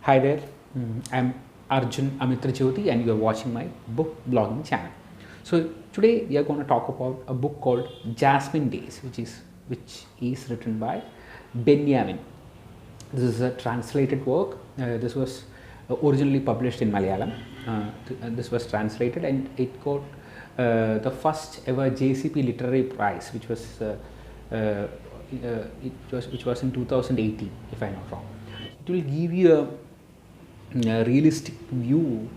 Hi there, I'm Arjun Amitra Jyoti and you're watching my book blogging channel. So today we are going to talk about a book called Jasmine Days, which is written by Benjamin. This is a translated work. This was originally published in Malayalam. And this was translated and it got the first ever JCP Literary Prize, which was in 2018, if I'm not wrong. It will give you a realistic view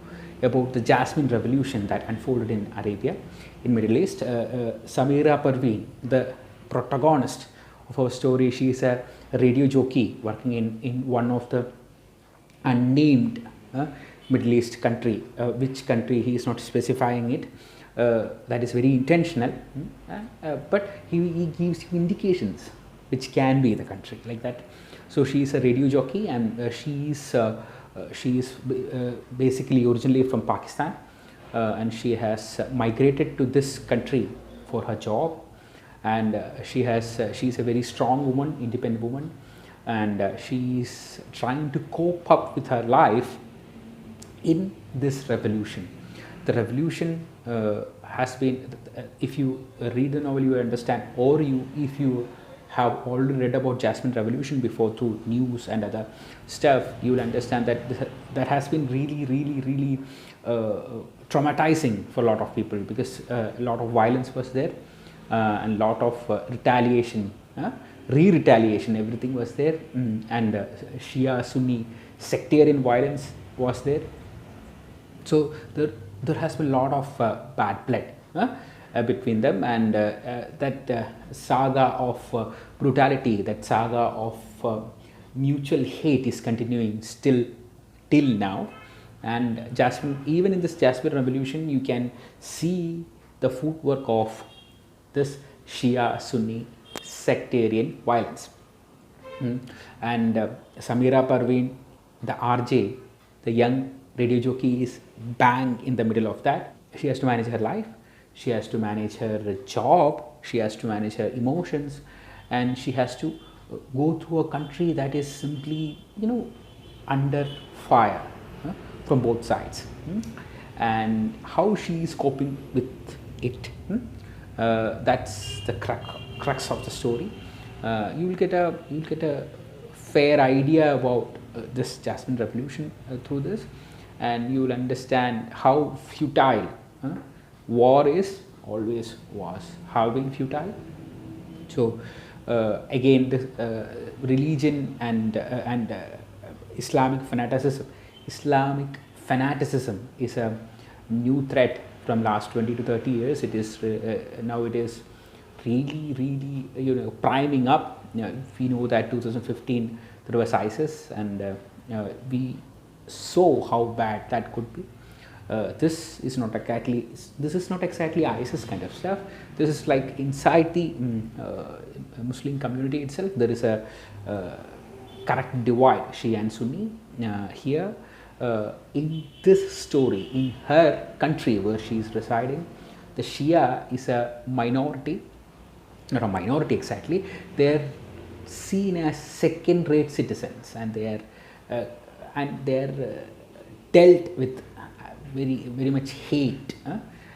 about the Jasmine Revolution that unfolded in Arabia, in Middle East. Samira Parveen, the protagonist of our story, she is a radio jockey working in one of the unnamed Middle East country. Which country he is not specifying it. That is very intentional, but he gives you indications which can be the country like that. So she is a radio jockey and she is basically originally from Pakistan, and she has migrated to this country for her job, and she is a very strong woman, independent woman, and she is trying to cope up with her life in this revolution. The revolution has been, if you read the novel, you understand, or if you have already read about Jasmine Revolution before through news and other stuff, you will understand that has been really traumatizing for a lot of people, because a lot of violence was there, and a lot of retaliation, re-retaliation, everything was there, and Shia Sunni sectarian violence was there. So there has been a lot of bad blood between them, and that saga of brutality, that saga of mutual hate is continuing still till now. And Jasmine, even in this Jasmine Revolution, you can see the footwork of this Shia Sunni sectarian violence. And Samira Parveen, the RJ, the young radio jockey, is bang in the middle of that. She has to manage her life, she has to manage her job, she has to manage her emotions, and she has to go through a country that is simply, under fire from both sides. And how she is coping with it, that's the crux of the story. You will get a fair idea about this Jasmine Revolution through this, and you will understand how futile war is, always was, how being futile. So again, this religion and Islamic fanaticism is a new threat from last 20 to 30 years. It is now it is really priming up. We know that 2015 there was ISIS, and we saw how bad that could be. This is not exactly ISIS kind of stuff. This is like inside the Muslim community itself. There is a correct divide, Shia and Sunni. Here, in this story, in her country where she is residing, the Shia is a minority, not a minority exactly. They are seen as second-rate citizens, and they are dealt with very much hate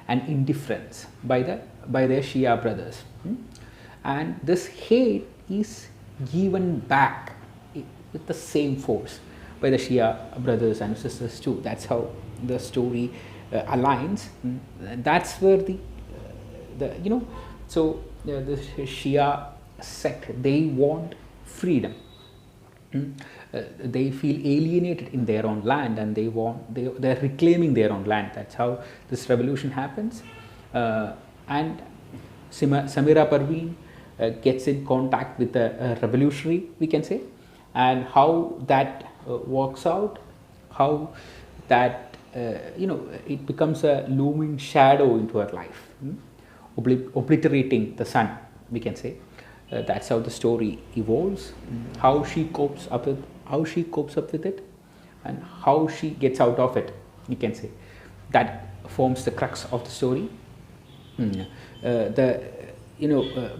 and indifference by their Shia brothers, and this hate is given back with the same force by the Shia brothers and sisters too. That's how the story aligns. That's where the Shia sect, they want freedom. They feel alienated in their own land, and they're reclaiming their own land. That's how this revolution happens. And Samira Parveen gets in contact with a revolutionary, we can say, and how that works out, how that it becomes a looming shadow into her life, obliterating the sun, we can say. That's how the story evolves, how she copes up with it, and how she gets out of it, you can say. That forms the crux of the story.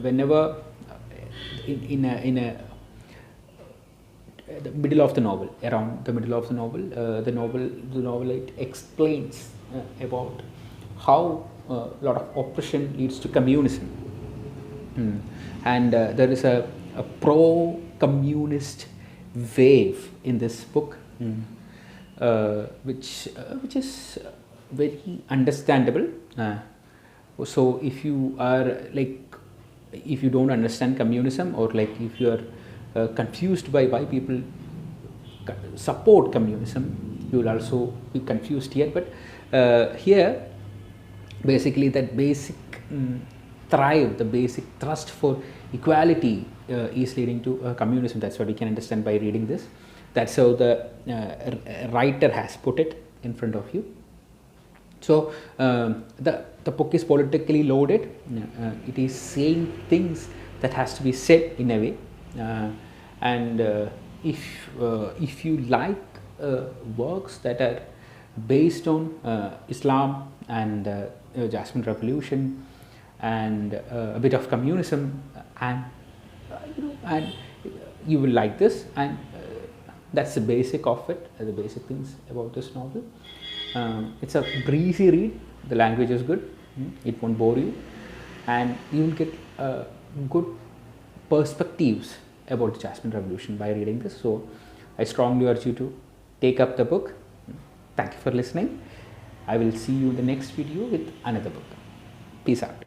Whenever in a the middle of the novel, around the middle of the novel, the novel it explains about how a lot of oppression leads to communism. And there is a pro-communist wave in this book, which is very understandable. So if you are like, if you don't understand communism, or like if you are confused by why people support communism, you will also be confused here. But here basically that basic thrive, the basic thrust for equality is leading to communism. That's what we can understand by reading this. That's how the writer has put it in front of you. So the book is politically loaded. It is saying things that has to be said in a way, and if you like works that are based on Islam and Jasmine Revolution and a bit of communism, and and you will like this, and that's the basic of it, the basic things about this novel. It's a breezy read, the language is good, it won't bore you, and you will get good perspectives about the Jasmine Revolution by reading this. So I strongly urge you to take up the book. Thank you for listening. I will see you in the next video with another book. Peace out.